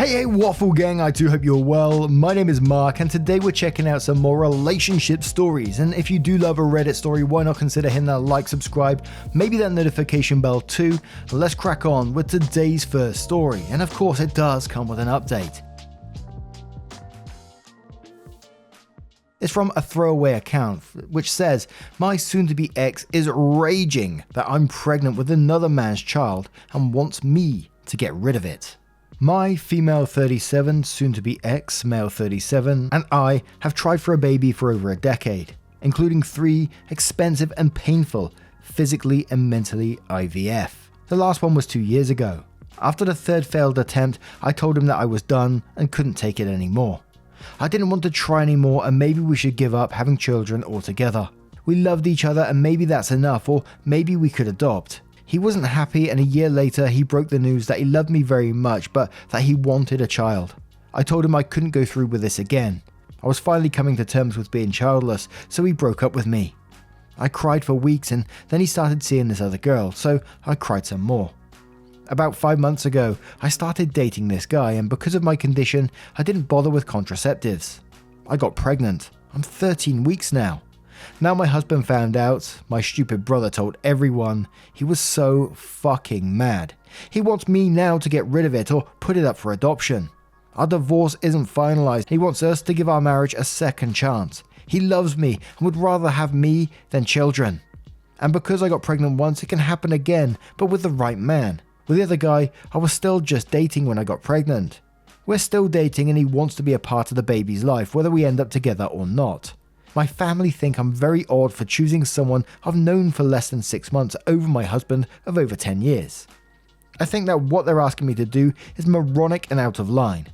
Hey Waffle Gang, I do hope you're well. My name is Mark and today we're checking out some more relationship stories. And if you do love a Reddit story, why not consider hitting that like, subscribe, maybe that notification bell too. Let's crack on with today's first story. And of course it does come with an update. It's from a throwaway account which says, my soon-to-be ex is raging that I'm pregnant with another man's child and wants me to get rid of it. My female 37, soon-to-be ex, male 37, and I have tried for a baby for over a decade, including 3 expensive and painful physically and mentally IVF. The last one was 2 years ago. After the 3rd failed attempt, I told him that I was done and couldn't take it anymore. I didn't want to try anymore and maybe we should give up having children altogether. We loved each other and maybe that's enough, or maybe we could adopt. He wasn't happy and a year later he broke the news that he loved me very much but that he wanted a child. I told him I couldn't go through with this again. I was finally coming to terms with being childless, so he broke up with me. I cried for weeks and then he started seeing this other girl, so I cried some more. About 5 months ago, I started dating this guy and because of my condition, I didn't bother with contraceptives. I got pregnant. I'm 13 weeks now. Now my husband found out, my stupid brother told everyone, he was so fucking mad. He wants me now to get rid of it or put it up for adoption. Our divorce isn't finalized. He wants us to give our marriage a second chance. He loves me and would rather have me than children. And because I got pregnant once, it can happen again, but with the right man. With the other guy, I was still just dating when I got pregnant. We're still dating and he wants to be a part of the baby's life, whether we end up together or not. My family think I'm very odd for choosing someone I've known for less than 6 months over my husband of over 10 years. I think that what they're asking me to do is moronic and out of line.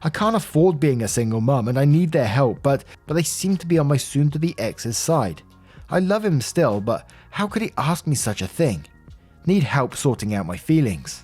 I can't afford being a single mum and I need their help, but they seem to be on my soon-to-be ex's side. I love him still, but how could he ask me such a thing? Need help sorting out my feelings.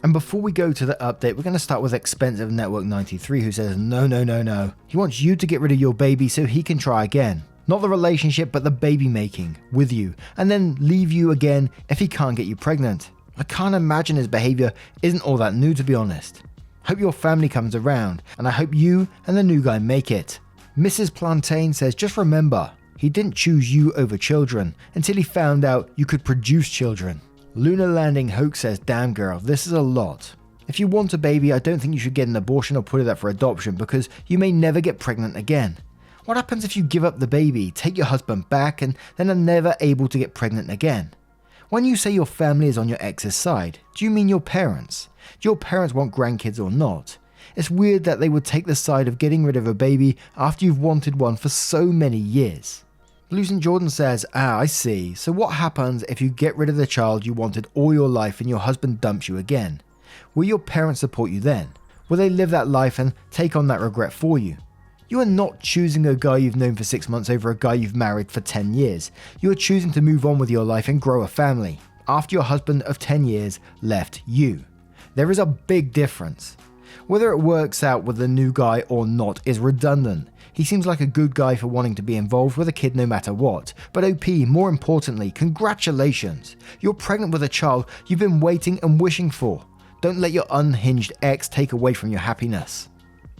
And before we go to the update, we're going to start with Expensive Network 93 who says no. He wants you to get rid of your baby so he can try again. Not the relationship but the baby making with you and then leave you again if he can't get you pregnant. I can't imagine his behavior isn't all that new to be honest. Hope your family comes around and I hope you and the new guy make it. Mrs. Plantain says just remember, he didn't choose you over children until he found out you could produce children. Lunar Landing Hoax says, damn girl, this is a lot. If you want a baby, I don't think you should get an abortion or put it up for adoption because you may never get pregnant again. What happens if you give up the baby, take your husband back and then are never able to get pregnant again? When you say your family is on your ex's side, do you mean your parents? Do your parents want grandkids or not? It's weird that they would take the side of getting rid of a baby after you've wanted one for so many years. Lucent Jordan says, I see. So what happens if you get rid of the child you wanted all your life and your husband dumps you again? Will your parents support you then? Will they live that life and take on that regret for you? You are not choosing a guy you've known for 6 months over a guy you've married for 10 years. You are choosing to move on with your life and grow a family after your husband of 10 years left you. There is a big difference. Whether it works out with the new guy or not is redundant. He seems like a good guy for wanting to be involved with a kid no matter what. But OP, more importantly, congratulations. You're pregnant with a child you've been waiting and wishing for. Don't let your unhinged ex take away from your happiness.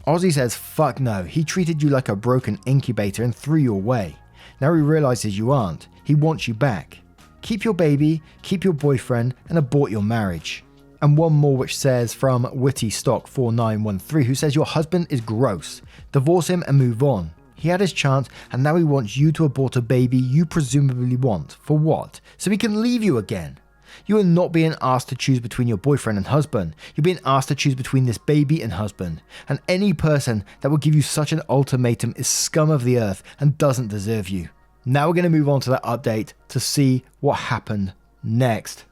Ozzy says, fuck no, he treated you like a broken incubator and threw you away. Now he realizes you aren't. He wants you back. Keep your baby, keep your boyfriend, and abort your marriage. And one more which says from Witty Stock 4913 who says your husband is gross. Divorce him and move on. He had his chance and now he wants you to abort a baby you presumably want. For what? So he can leave you again. You are not being asked to choose between your boyfriend and husband. You're being asked to choose between this baby and husband. And any person that will give you such an ultimatum is scum of the earth and doesn't deserve you. Now we're going to move on to that update to see what happened next.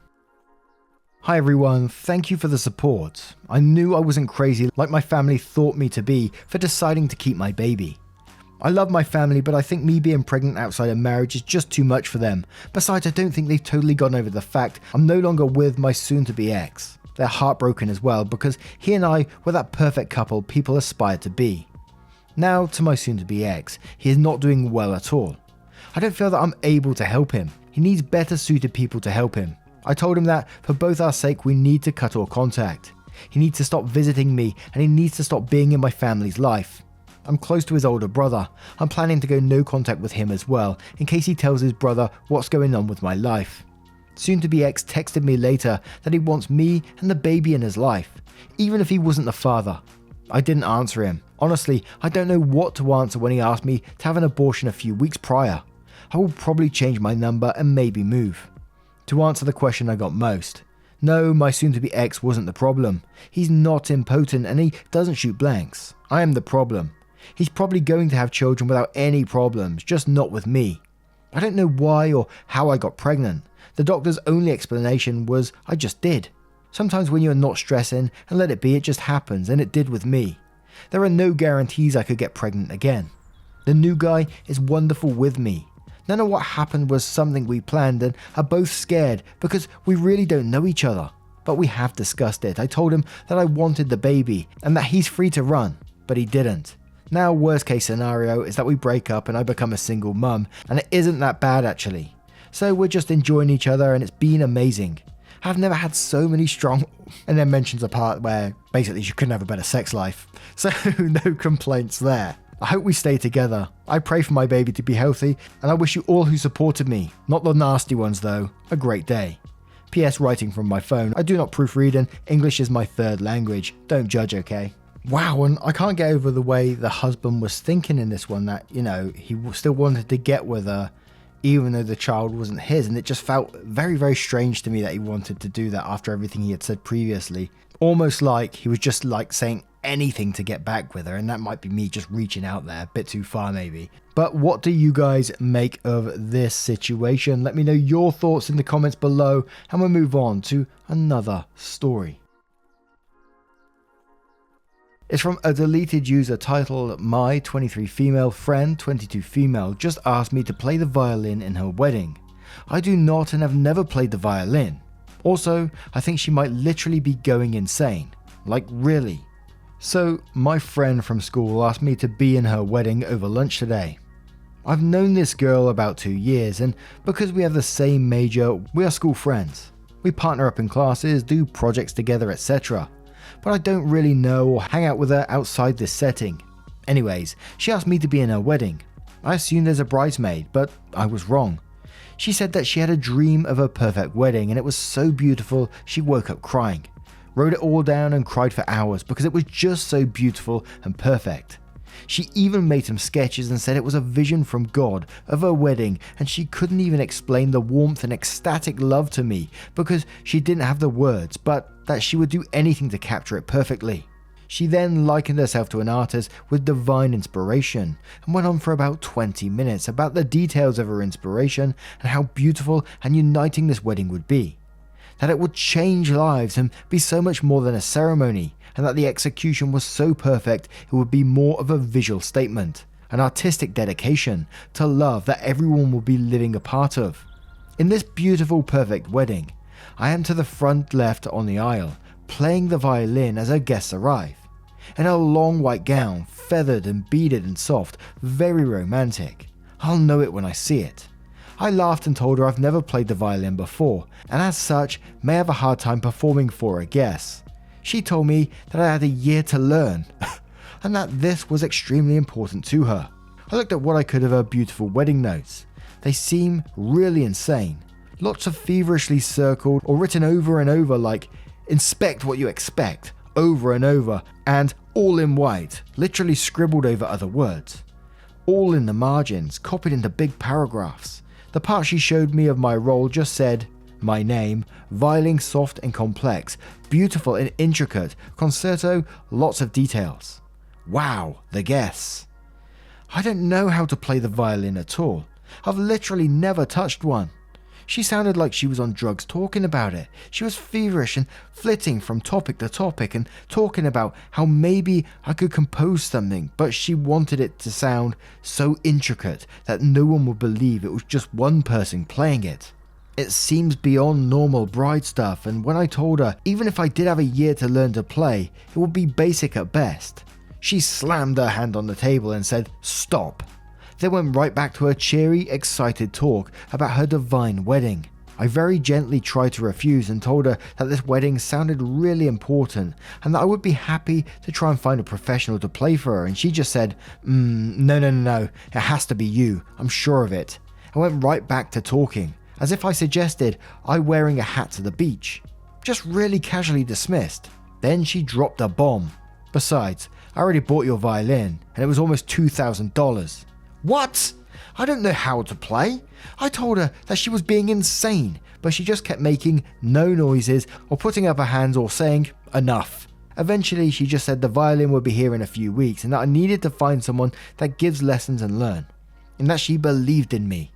Hi everyone, thank you for the support. I knew I wasn't crazy like my family thought me to be for deciding to keep my baby. I love my family, but I think me being pregnant outside of marriage is just too much for them. Besides, I don't think they've totally gotten over the fact I'm no longer with my soon-to-be ex. They're heartbroken as well because he and I were that perfect couple people aspired to be. Now to my soon-to-be ex, he is not doing well at all. I don't feel that I'm able to help him. He needs better suited people to help him. I told him that for both our sake we need to cut all contact. He needs to stop visiting me, and he needs to stop being in my family's life. I'm close to his older brother. I'm planning to go no contact with him as well, in case he tells his brother what's going on with my life. Soon-to-be ex texted me later that he wants me and the baby in his life, even if he wasn't the father. I didn't answer him. Honestly, I don't know what to answer when he asked me to have an abortion a few weeks prior. I will probably change my number and maybe move. To answer the question I got most, no, my soon-to-be ex wasn't the problem. He's not impotent and he doesn't shoot blanks. I am the problem. He's probably going to have children without any problems, just not with me. I don't know why or how I got pregnant. The doctor's only explanation was I just did. Sometimes when you're not stressing and let it be, it just happens, and it did with me. There are no guarantees I could get pregnant again. The new guy is wonderful with me. None of what happened was something we planned and are both scared because we really don't know each other. But we have discussed it. I told him that I wanted the baby and that he's free to run, but he didn't. Now, worst case scenario is that we break up and I become a single mum, and it isn't that bad actually. So we're just enjoying each other and it's been amazing. I've never had so many strong... And then mentions a part where basically she couldn't have a better sex life. So no complaints there. I hope we stay together. I pray for my baby to be healthy, and I wish you all who supported me, not the nasty ones though, a great day. PS, writing from my phone. I do not proofread and English is my third language. Don't judge, okay? Wow, and I can't get over the way the husband was thinking in this one, that, you know, he still wanted to get with her even though the child wasn't his, and it just felt very, very strange to me that he wanted to do that after everything he had said previously. Almost like he was just like saying anything to get back with her, and that might be me just reaching out there a bit too far maybe. But what do you guys make of this situation? Let me know your thoughts in the comments below, and we'll move on to another story. It's from a deleted user titled My 23 female friend 22 female just asked me to play the violin in her wedding. I do not and have never played the violin. Also, I think she might literally be going insane. Like really. So, my friend from school asked me to be in her wedding over lunch today. I've known this girl about 2 years, and because we have the same major, we are school friends. We partner up in classes, do projects together, etc. But I don't really know or hang out with her outside this setting. Anyways, she asked me to be in her wedding. I assumed there's a bridesmaid, but I was wrong. She said that she had a dream of her perfect wedding and it was so beautiful she woke up crying. Wrote it all down and cried for hours because it was just so beautiful and perfect. She even made some sketches and said it was a vision from God of her wedding, and she couldn't even explain the warmth and ecstatic love to me because she didn't have the words, but that she would do anything to capture it perfectly. She then likened herself to an artist with divine inspiration and went on for about 20 minutes about the details of her inspiration and how beautiful and uniting this wedding would be. That it would change lives and be so much more than a ceremony, and that the execution was so perfect it would be more of a visual statement, an artistic dedication to love that everyone will be living a part of. In this beautiful perfect wedding, I am to the front left on the aisle, playing the violin as her guests arrive. In a long white gown, feathered and beaded and soft, very romantic. I'll know it when I see it. I laughed and told her I've never played the violin before, and as such, may have a hard time performing for her guests. She told me that I had a year to learn, and that this was extremely important to her. I looked at what I could of her beautiful wedding notes. They seem really insane. Lots of feverishly circled or written over and over like, inspect what you expect, over and over, and all in white, literally scribbled over other words. All in the margins, copied into big paragraphs. The part she showed me of my role just said, my name, violin soft and complex, beautiful and intricate, concerto, lots of details. Wow, the guess. I don't know how to play the violin at all. I've literally never touched one. She sounded like she was on drugs talking about it. She was feverish and flitting from topic to topic and talking about how maybe I could compose something, but she wanted it to sound so intricate that no one would believe it was just one person playing it. It seems beyond normal bride stuff, and when I told her even if I did have a year to learn to play, it would be basic at best, she slammed her hand on the table and said, "Stop." Then went right back to her cheery, excited talk about her divine wedding. I very gently tried to refuse and told her that this wedding sounded really important and that I would be happy to try and find a professional to play for her, and she just said, no, it has to be you, I'm sure of it. I went right back to talking, as if I suggested I wearing a hat to the beach. Just really casually dismissed. Then she dropped a bomb. Besides, I already bought your violin, and it was almost $2,000. What? I don't know how to play. I told her that she was being insane, but she just kept making no noises or putting up her hands or saying, enough. Eventually, she just said the violin would be here in a few weeks and that I needed to find someone that gives lessons and learn, and that she believed in me.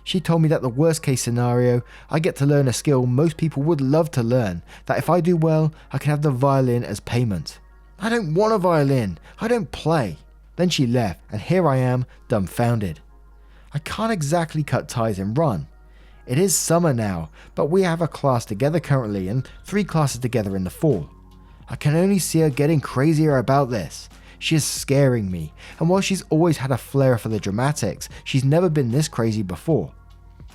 She told me that the worst case scenario, I get to learn a skill most people would love to learn, that if I do well, I can have the violin as payment. I don't want a violin. I don't play. Then she left, and here I am, dumbfounded. I can't exactly cut ties and run. It is summer now, but we have a class together currently and 3 classes together in the fall. I can only see her getting crazier about this. She is scaring me, and while she's always had a flair for the dramatics, she's never been this crazy before.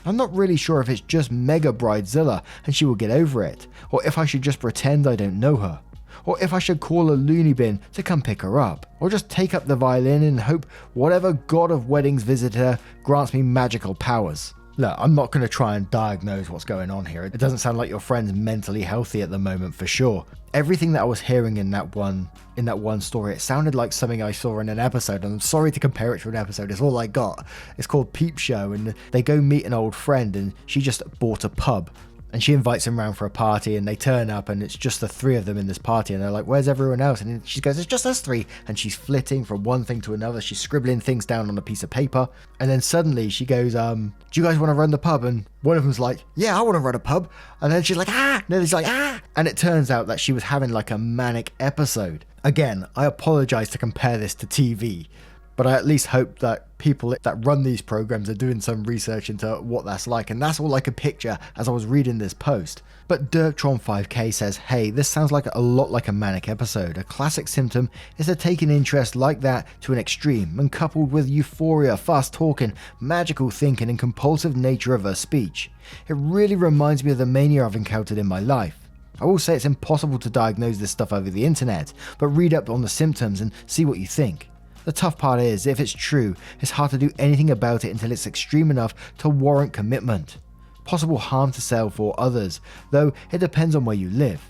I'm not really sure if it's just mega bridezilla and she will get over it, or if I should just pretend I don't know her, or if I should call a loony bin to come pick her up, or just take up the violin and hope whatever god of weddings visited her grants me magical powers. Look, I'm not going to try and diagnose what's going on here. It doesn't sound like your friend's mentally healthy at the moment for sure. Everything that I was hearing in that one story, it sounded like something I saw in an episode, and I'm sorry to compare it to an episode, it's all I got. It's called Peep Show, and they go meet an old friend, and she just bought a pub. And she invites him round for a party, and they turn up, and it's just the 3 of them in this party, and they're like, where's everyone else? And she goes, it's just us 3. And she's flitting from one thing to another. She's scribbling things down on a piece of paper. And then suddenly she goes, do you guys want to run the pub? And one of them's like, yeah, I want to run a pub. And then she's like, ah. And then he's like, ah. And it turns out that she was having like a manic episode. Again, I apologize to compare this to TV, but I at least hope that people that run these programs are doing some research into what that's like, and that's all I could picture as I was reading this post. But Dirktron5k says, hey, this sounds like a lot like a manic episode. A classic symptom is to take an interest like that to an extreme, and coupled with euphoria, fast talking, magical thinking, and compulsive nature of her speech. It really reminds me of the mania I've encountered in my life. I will say it's impossible to diagnose this stuff over the internet, but read up on the symptoms and see what you think. The tough part is, if it's true, it's hard to do anything about it until it's extreme enough to warrant commitment. Possible harm to self or others, though it depends on where you live.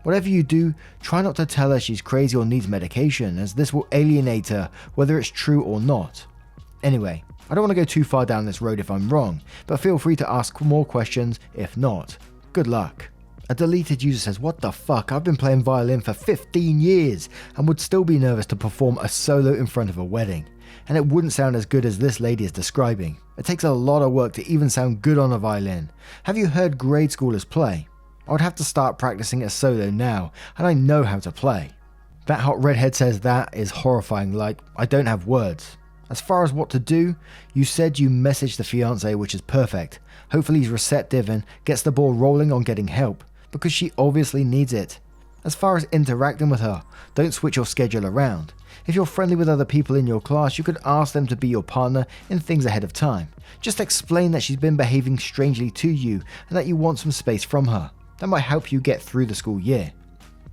Whatever you do, try not to tell her she's crazy or needs medication, as this will alienate her whether it's true or not. Anyway, I don't want to go too far down this road if I'm wrong, but feel free to ask more questions if not. Good luck. A deleted user says, what the fuck, I've been playing violin for 15 years and would still be nervous to perform a solo in front of a wedding. And it wouldn't sound as good as this lady is describing. It takes a lot of work to even sound good on a violin. Have you heard grade schoolers play? I would have to start practicing a solo now, and I know how to play. That hot redhead says that is horrifying, like, I don't have words. As far as what to do, you said you messaged the fiancé, which is perfect. Hopefully he's receptive and gets the ball rolling on getting help, because she obviously needs it. As far as interacting with her, don't switch your schedule around. If you're friendly with other people in your class, you could ask them to be your partner in things ahead of time. Just explain that she's been behaving strangely to you and that you want some space from her. That might help you get through the school year.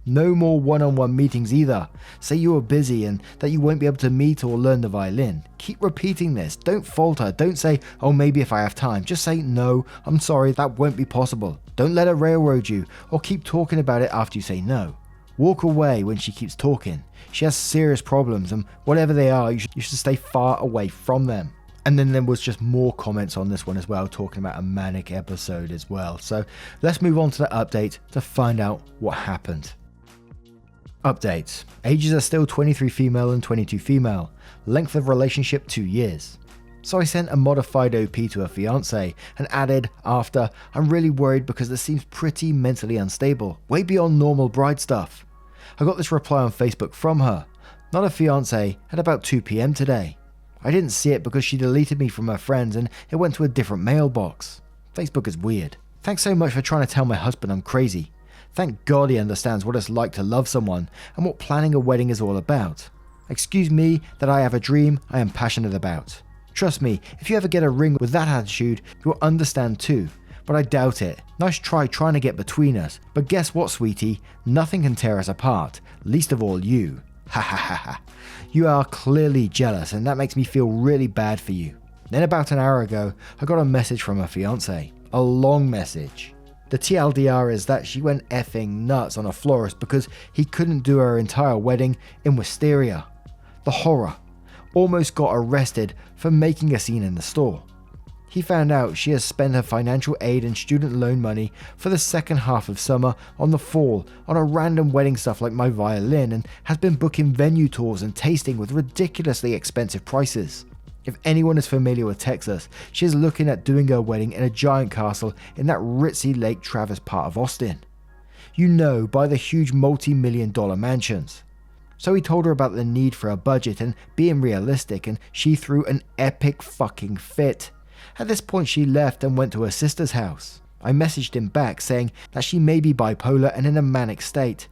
No more one-on-one meetings either. Say you are busy and that you won't be able to meet or learn the violin. Keep repeating this. Don't falter. Don't say, oh, maybe if I have time. Just say, no, I'm sorry, that won't be possible. Don't let her railroad you or keep talking about it after you say no. Walk away when she keeps talking. She has serious problems, and whatever they are, you should stay far away from them. And then there was just more comments on this one as well, talking about a manic episode as well. So let's move on to the update to find out what happened. Updates. Ages are still 23 female and 22 female. Length of relationship 2 years. So I sent a modified OP to her fiance and added after, I'm really worried because this seems pretty mentally unstable, way beyond normal bride stuff. I got this reply on Facebook from her, not a fiance, at about 2 PM today. I didn't see it because she deleted me from her friends and it went to a different mailbox. Facebook is weird. Thanks so much for trying to tell my husband I'm crazy. Thank God he understands what it's like to love someone and what planning a wedding is all about. Excuse me that I have a dream I am passionate about. Trust me, if you ever get a ring with that attitude, you'll understand too. but I doubt it. Nice try trying to get between us, but guess what, sweetie? Nothing can tear us apart, least of all you. Ha ha ha ha. You are clearly jealous, and that makes me feel really bad for you. Then about an hour ago, I got a message from her fiance. A long message. The TLDR is that she went effing nuts on a florist because he couldn't do her entire wedding in Wisteria. The horror. Almost got arrested for making a scene in the store. He found out she has spent her financial aid and student loan money for the second half of summer on the fall on a random wedding stuff like my violin, and has been booking venue tours and tasting with ridiculously expensive prices. If anyone is familiar with Texas, she is looking at doing her wedding in a giant castle in that ritzy Lake Travis part of Austin. You know, by the huge multi-million-dollar mansions. So he told her about the need for a budget and being realistic, and she threw an epic fucking fit. At this point she left and went to her sister's house. I messaged him back saying that she may be bipolar and in a manic state,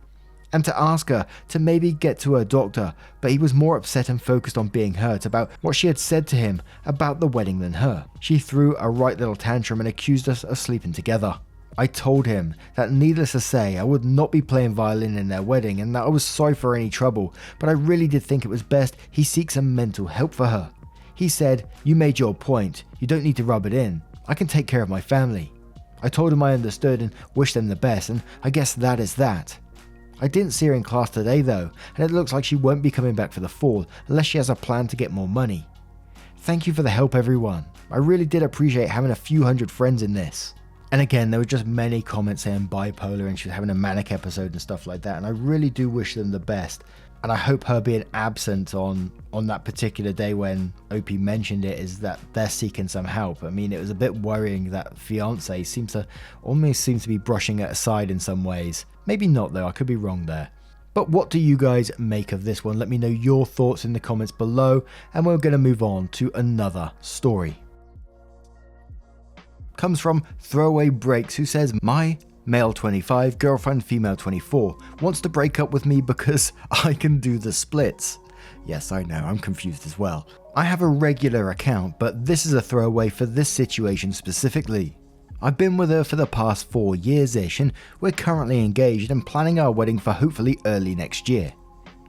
and to ask her to maybe get to her doctor, but he was more upset and focused on being hurt about what she had said to him about the wedding than her. She threw a right little tantrum and accused us of sleeping together. I told him that needless to say I would not be playing violin in their wedding and that I was sorry for any trouble, but I really did think it was best he seek some mental help for her. He said, "You made your point, you don't need to rub it in, I can take care of my family." I told him I understood and wished them the best, and I guess that is that. I didn't see her in class today though, and it looks like she won't be coming back for the fall unless she has a plan to get more money. Thank you for the help everyone, I really did appreciate having a few hundred friends in this. And again, there were just many comments saying bipolar and she was having a manic episode and stuff like that, and I really do wish them the best. And I hope her being absent on that particular day when OP mentioned it is that they're seeking some help. I mean, it was a bit worrying that fiance almost seems to be brushing it aside in some ways. Maybe not though, I could be wrong there. But what do you guys make of this one? Let me know your thoughts in the comments below, and we're going to move on to another story. Comes from Throwaway Breaks, who says, "My male 25, girlfriend female 24, wants to break up with me because I can do the splits." Yes, I know, I'm confused as well. I have a regular account, but this is a throwaway for this situation specifically. I've been with her for the past 4 years-ish, and we're currently engaged and planning our wedding for hopefully early next year.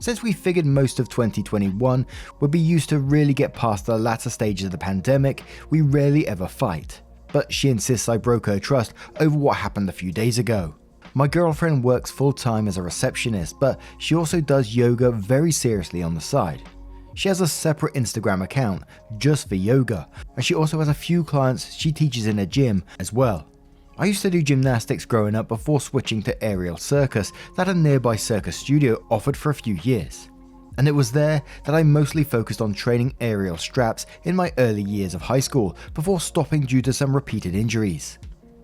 Since we figured most of 2021 would be used to really get past the latter stages of the pandemic, we rarely ever fight. But she insists I broke her trust over what happened a few days ago. My girlfriend works full-time as a receptionist, but she also does yoga very seriously on the side. She has a separate Instagram account just for yoga, and she also has a few clients she teaches in a gym as well. I used to do gymnastics growing up before switching to aerial circus that a nearby circus studio offered for a few years. And it was there that I mostly focused on training aerial straps in my early years of high school before stopping due to some repeated injuries.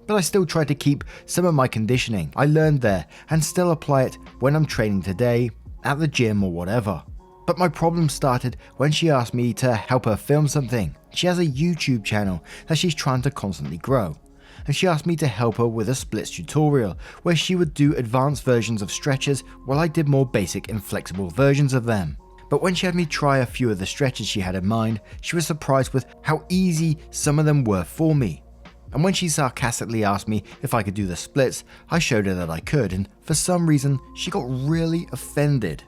But I still try to keep some of my conditioning I learned there and still apply it when I'm training today, at the gym or whatever. But my problem started when she asked me to help her film something. She has a YouTube channel that she's trying to constantly grow, and she asked me to help her with a splits tutorial where she would do advanced versions of stretches while I did more basic and flexible versions of them. But when she had me try a few of the stretches she had in mind, she was surprised with how easy some of them were for me. And when she sarcastically asked me if I could do the splits, I showed her that I could, and for some reason she got really offended.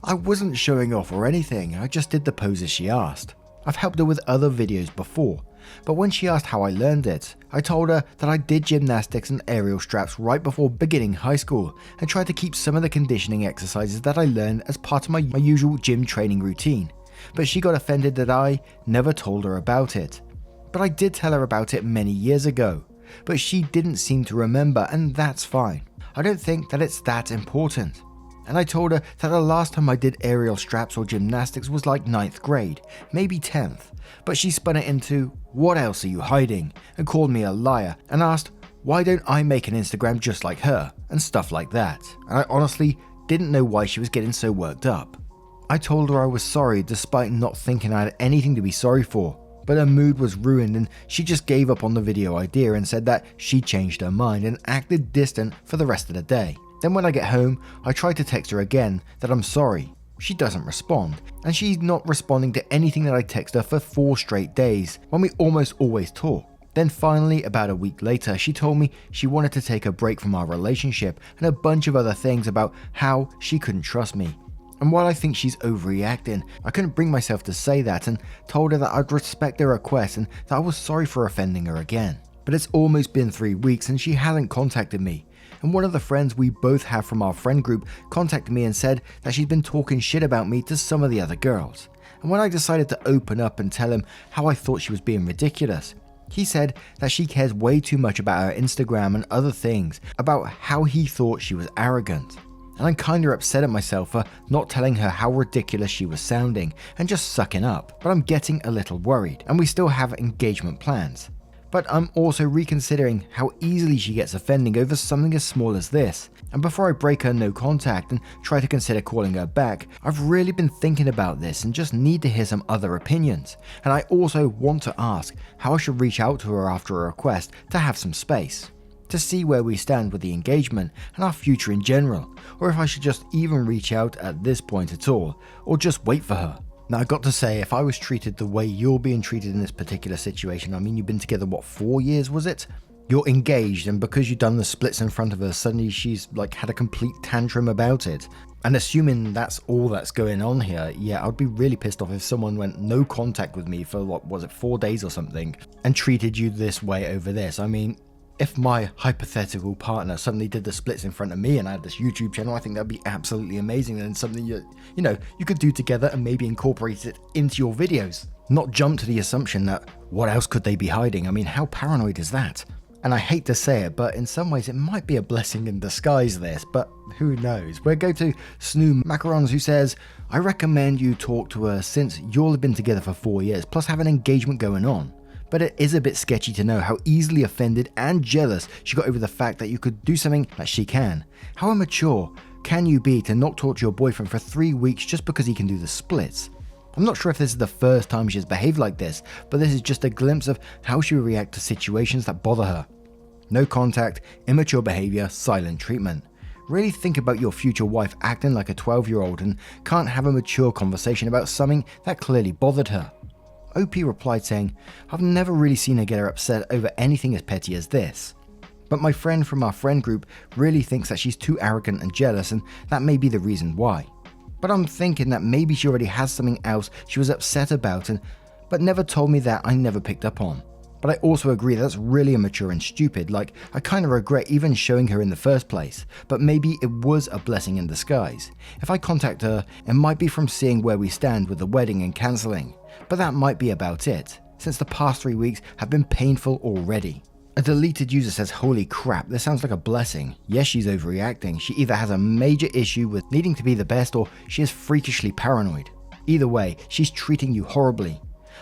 I wasn't showing off or anything, I just did the poses she asked. I've helped her with other videos before, but when she asked how I learned it, I told her that I did gymnastics and aerial straps right before beginning high school and tried to keep some of the conditioning exercises that I learned as part of my usual gym training routine. But she got offended that I never told her about it. But I did tell her about it many years ago, but she didn't seem to remember, and that's fine. I don't think that it's that important. And I told her that the last time I did aerial straps or gymnastics was like 9th grade, maybe 10th, but she spun it into, "What else are you hiding?" and called me a liar and asked, why don't I make an Instagram just like her, and stuff like that, and I honestly didn't know why she was getting so worked up. I told her I was sorry despite not thinking I had anything to be sorry for, but her mood was ruined and she just gave up on the video idea and said that she changed her mind and acted distant for the rest of the day. Then when I get home, I try to text her again that I'm sorry. She doesn't respond, and she's not responding to anything that I text her for 4 straight days when we almost always talk. Then finally, about a week later, she told me she wanted to take a break from our relationship and a bunch of other things about how she couldn't trust me. And while I think she's overreacting, I couldn't bring myself to say that and told her that I'd respect her request and that I was sorry for offending her again. But it's almost been 3 weeks and she hasn't contacted me. And one of the friends we both have from our friend group contacted me and said that she's been talking shit about me to some of the other girls. And when I decided to open up and tell him how I thought she was being ridiculous, he said that she cares way too much about her Instagram and other things, about how he thought she was arrogant. And I'm kinda upset at myself for not telling her how ridiculous she was sounding and just sucking up, but I'm getting a little worried, and we still have engagement plans. But I'm also reconsidering how easily she gets offending over something as small as this. And before I break her no contact and try to consider calling her back, I've really been thinking about this and just need to hear some other opinions. And I also want to ask how I should reach out to her after a request to have some space, to see where we stand with the engagement and our future in general, or if I should just even reach out at this point at all, or just wait for her. Now I got to say, if I was treated the way you're being treated in this particular situation, I mean, you've been together, what, 4 years was it? You're engaged, and because you've done the splits in front of her, suddenly she's like had a complete tantrum about it. And assuming that's all that's going on here, yeah, I'd be really pissed off if someone went no contact with me for, what was it, 4 days or something, and treated you this way over this. I mean, if my hypothetical partner suddenly did the splits in front of me and I had this YouTube channel, I think that'd be absolutely amazing and something you could do together and maybe incorporate it into your videos. Not jump to the assumption that what else could they be hiding? I mean, how paranoid is that? And I hate to say it, but in some ways it might be a blessing in disguise this, but who knows? We'll go to Snoo Macarons, who says, I recommend you talk to her since you'll have been together for 4 years, plus have an engagement going on. But it is a bit sketchy to know how easily offended and jealous she got over the fact that you could do something that she can. How immature can you be to not talk to your boyfriend for 3 weeks just because he can do the splits? I'm not sure if this is the first time she's behaved like this, but this is just a glimpse of how she will react to situations that bother her. No contact, immature behavior, silent treatment. Really think about your future wife acting like a 12-year-old and can't have a mature conversation about something that clearly bothered her. OP replied saying, I've never really seen her get her upset over anything as petty as this. But my friend from our friend group really thinks that she's too arrogant and jealous, and that may be the reason why. But I'm thinking that maybe she already has something else she was upset about but never told me that I never picked up on. But I also agree that's really immature and stupid, like I kind of regret even showing her in the first place, but maybe it was a blessing in disguise. If I contact her, it might be from seeing where we stand with the wedding and cancelling, but that might be about it, since the past 3 weeks have been painful already. A deleted user says, holy crap, this sounds like a blessing. Yes, she's overreacting. She either has a major issue with needing to be the best or she is freakishly paranoid. Either way, she's treating you horribly.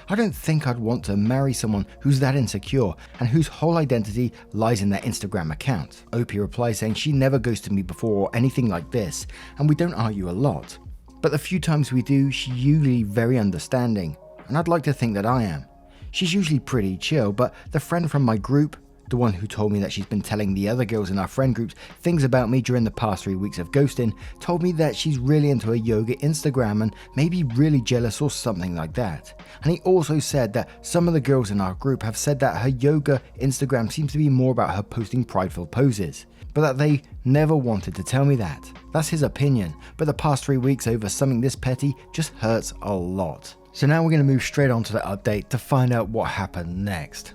I don't think I'd want to marry someone who's that insecure and whose whole identity lies in their Instagram account. OP replies saying she never ghosted me before or anything like this, and we don't argue a lot. But the few times we do, she's usually very understanding, and I'd like to think that I am. She's usually pretty chill, but the friend from my group, the one who told me that she's been telling the other girls in our friend groups things about me during the past 3 weeks of ghosting, told me that she's really into her yoga Instagram and maybe really jealous or something like that. And he also said that some of the girls in our group have said that her yoga Instagram seems to be more about her posting prideful poses, but that they never wanted to tell me that. That's his opinion, but the past 3 weeks over something this petty just hurts a lot. So now we're going to move straight on to the update to find out what happened next.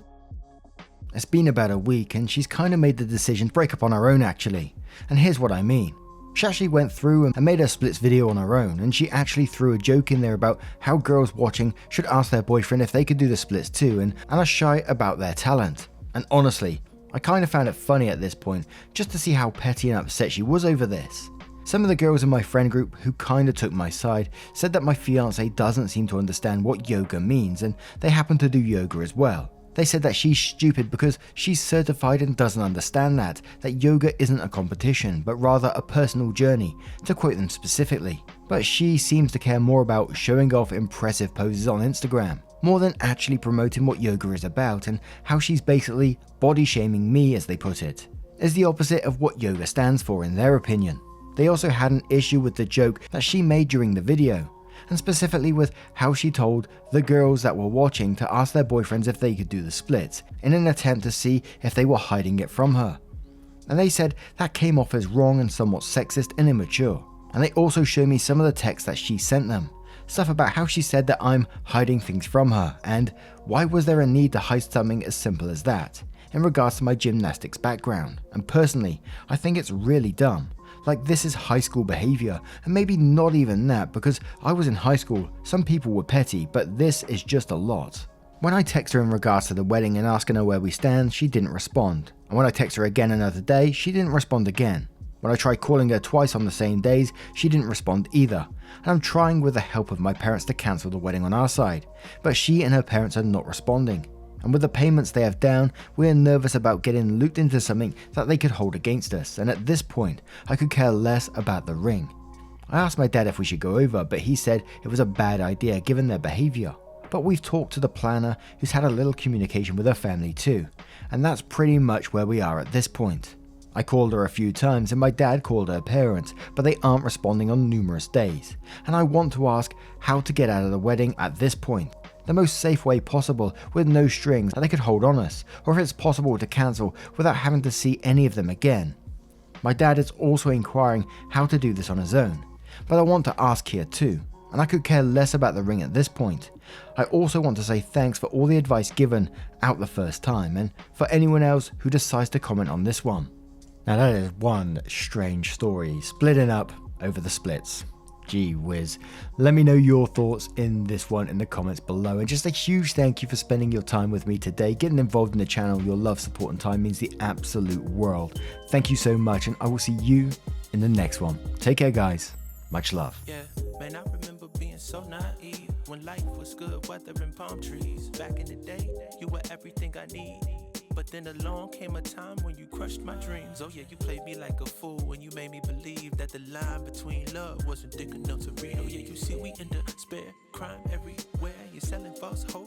It's been about a week and she's kind of made the decision to break up on her own actually. And here's what I mean. She actually went through and made a splits video on her own, and she actually threw a joke in there about how girls watching should ask their boyfriend if they could do the splits too and are shy about their talent. And honestly, I kind of found it funny at this point just to see how petty and upset she was over this. Some of the girls in my friend group who kind of took my side said that my fiance doesn't seem to understand what yoga means, and they happen to do yoga as well. They said that she's stupid because she's certified and doesn't understand that yoga isn't a competition, but rather a personal journey, to quote them specifically. But she seems to care more about showing off impressive poses on Instagram, more than actually promoting what yoga is about, and how she's basically body shaming me, as they put it, is the opposite of what yoga stands for in their opinion. They also had an issue with the joke that she made during the video, and specifically with how she told the girls that were watching to ask their boyfriends if they could do the splits in an attempt to see if they were hiding it from her. And they said that came off as wrong and somewhat sexist and immature. And they also showed me some of the texts that she sent them. Stuff about how she said that I'm hiding things from her, and why was there a need to hide something as simple as that, in regards to my gymnastics background. And personally, I think it's really dumb. Like, this is high school behavior, and maybe not even that, because I was in high school, some people were petty, but this is just a lot. When I text her in regards to the wedding and asking her where we stand, she didn't respond. And when I text her again another day, she didn't respond again. When I tried calling her twice on the same days, she didn't respond either. And I'm trying with the help of my parents to cancel the wedding on our side, but she and her parents are not responding. And with the payments they have down, we are nervous about getting looped into something that they could hold against us, and at this point, I could care less about the ring. I asked my dad if we should go over, but he said it was a bad idea given their behavior. But we've talked to the planner, who's had a little communication with her family too, and that's pretty much where we are at this point. I called her a few times and my dad called her parents, but they aren't responding on numerous days, and I want to ask how to get out of the wedding at this point. The most safe way possible with no strings that they could hold on us, or if it's possible to cancel without having to see any of them again. My dad is also inquiring how to do this on his own, but I want to ask here too, and I could care less about the ring at this point. I also want to say thanks for all the advice given out the first time, and for anyone else who decides to comment on this one. Now that is one strange story, splitting up over the splits. Gee whiz. Let me know your thoughts in this one in the comments below, and just a huge thank you for spending your time with me today. Getting involved in the channel, your love, support and time means the absolute world. Thank you so much, and I will see you in the next one. Take care guys, much love. Yeah, man, I remember being so naive when life was good, weather and palm trees. Back in the day, you were everything I need. But then along came a time when you crushed my dreams. Oh yeah, you played me like a fool when you made me believe that the line between love wasn't thick enough to read. Oh yeah, you see we in the spare crime everywhere. You're selling false hope.